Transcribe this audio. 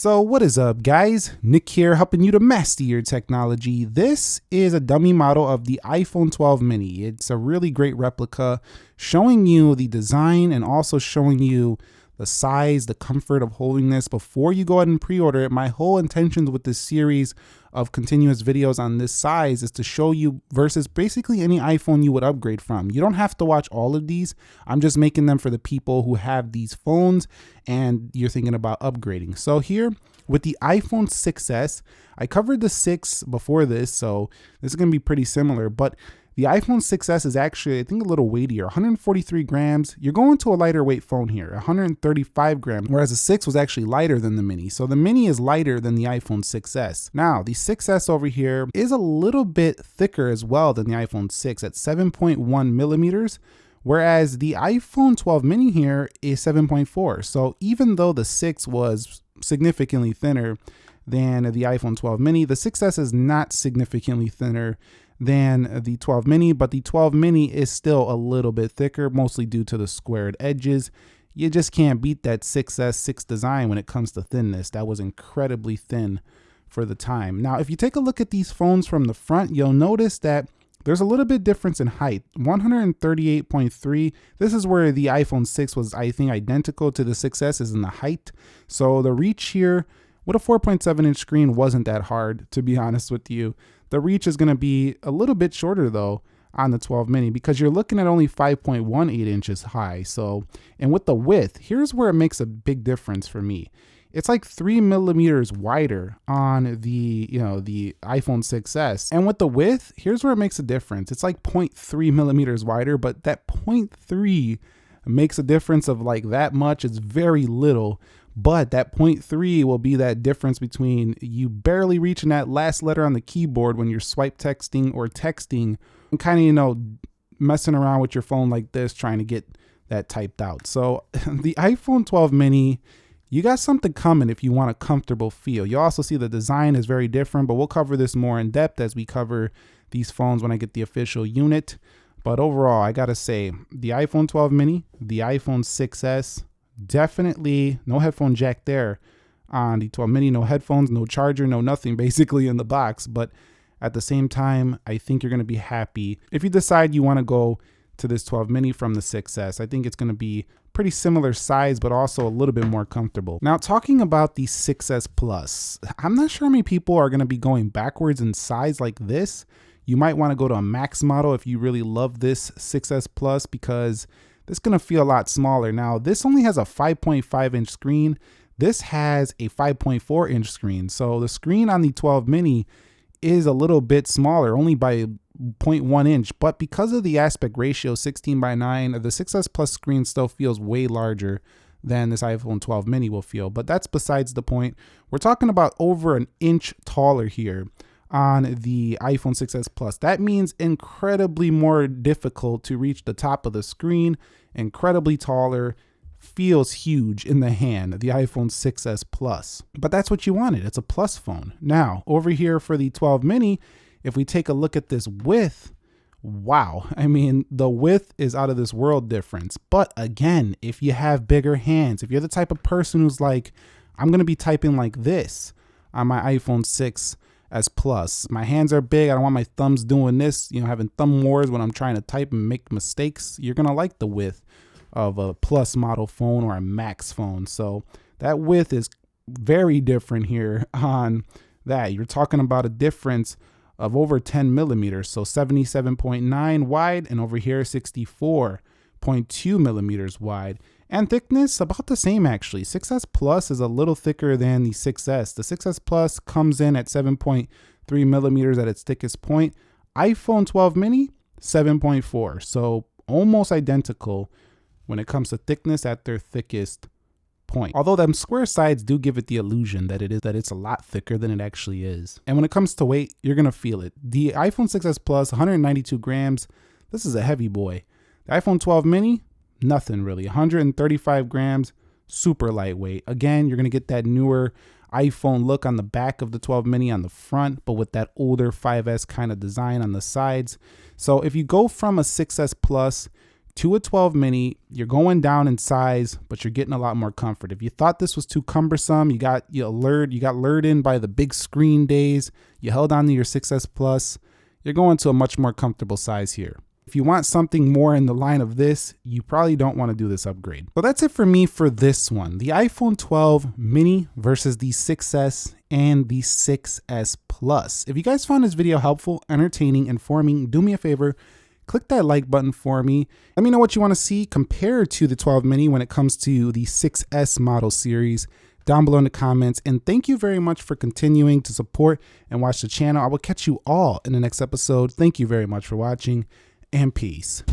So what is up, guys? Nick here, helping you to master your technology. This is a dummy model of the iPhone 12 mini. It's a really great replica, showing you the design and also showing you the size, the comfort of holding this before you go ahead and pre-order it. My whole intention with this series of continuous videos on this size is to show you versus basically any iPhone you would upgrade from. You don't have to watch all of these. I'm just making them for the people who have these phones and you're thinking about upgrading. So here with the iPhone 6s, I covered the 6 before this, so this is going to be pretty similar, but the iPhone 6s is actually, I think, a little weightier, 143 grams. You're going to a lighter weight phone here, 135 grams, whereas the 6 was actually lighter than the mini. So the mini is lighter than the iPhone 6s. Now, the 6s over here is a little bit thicker as well than the iPhone 6 at 7.1 millimeters, whereas the iPhone 12 mini here is 7.4. So even though the 6 was significantly thinner than the iPhone 12 mini, the 6s is not significantly thinner than the 12 mini, but the 12 mini is still a little bit thicker, mostly due to the squared edges. You just can't beat that 6s 6 design when it comes to thinness. That was incredibly thin for the time. Now, if you take a look at these phones from the front, you'll notice that there's a little bit difference in height. 138.3. This is where the iPhone 6 was, I think, identical to the 6s is in the height. So the reach here with a 4.7 inch screen wasn't that hard, to be honest with you. The reach is going to be a little bit shorter though on the 12 mini because you're looking at only 5.18 inches high. So, and with the width, here's where it makes a big difference for me. It's like 3 millimeters wider on the, the iPhone 6s. And with the width, here's where it makes a difference. It's like 0.3 millimeters wider, but that 0.3 makes a difference of like that much. It's very little. But that 0.3 will be that difference between you barely reaching that last letter on the keyboard when you're swipe texting or texting and kind of, messing around with your phone like this, trying to get that typed out. So the iPhone 12 mini, you got something coming if you want a comfortable feel. You also see the design is very different, but we'll cover this more in depth as we cover these phones when I get the official unit. But overall, I got to say the iPhone 12 mini, the iPhone 6s, definitely no headphone jack there on the 12 mini, no headphones, no charger, no nothing basically in the box. But at the same time, I think you're going to be happy if you decide you want to go to this 12 mini from the 6s. I think it's going to be pretty similar size, but also a little bit more comfortable. Now, talking about the 6s Plus, I'm not sure how many people are going to be going backwards in size like this. You might want to go to a max model if you really love this 6s Plus because this is going to feel a lot smaller. Now, this only has a 5.5 inch screen. This has a 5.4 inch screen. So the screen on the 12 mini is a little bit smaller, only by 0.1 inch. But because of the aspect ratio, 16:9, the 6s Plus screen still feels way larger than this iPhone 12 mini will feel. But that's besides the point. We're talking about over an inch taller here on the iPhone 6s Plus. That means incredibly more difficult to reach the top of the screen, incredibly taller, feels huge in the hand, the iPhone 6s Plus. But that's what you wanted. It's a Plus phone. Now, over here for the 12 mini, if we take a look at this width, wow. I mean, the width is out of this world difference. But again, if you have bigger hands, if you're the type of person who's like, I'm going to be typing like this on my iPhone 6 as Plus. My hands are big. I don't want my thumbs doing this, having thumb wars when I'm trying to type and make mistakes. You're going to like the width of a Plus model phone or a Max phone. So that width is very different here on that. You're talking about a difference of over 10 millimeters. So 77.9 wide and over here 64.2 millimeters wide. And thickness, about the same actually. 6s Plus is a little thicker than the 6s. The 6s Plus comes in at 7.3 millimeters at its thickest point. iPhone 12 mini, 7.4. So almost identical when it comes to thickness at their thickest point. Although them square sides do give it the illusion that it's a lot thicker than it actually is. And when it comes to weight, you're going to feel it. The iPhone 6s Plus, 192 grams. This is a heavy boy. The iPhone 12 mini, nothing really. 135 grams, super lightweight. Again, you're going to get that newer iPhone look on the back of the 12 mini on the front, but with that older 5S kind of design on the sides. So if you go from a 6s Plus to a 12 mini, you're going down in size, but you're getting a lot more comfort. If you thought this was too cumbersome, you got lured in by the big screen days, you held on to your 6S Plus, you're going to a much more comfortable size here. If you want something more in the line of this, you probably don't want to do this upgrade. So that's it for me for this one. The iPhone 12 mini versus the 6S and the 6S Plus. If you guys found this video helpful, entertaining, informing, do me a favor, click that like button for me. Let me know what you want to see compared to the 12 mini when it comes to the 6S model series down below in the comments. And thank you very much for continuing to support and watch the channel. I will catch you all in the next episode. Thank you very much for watching, and peace.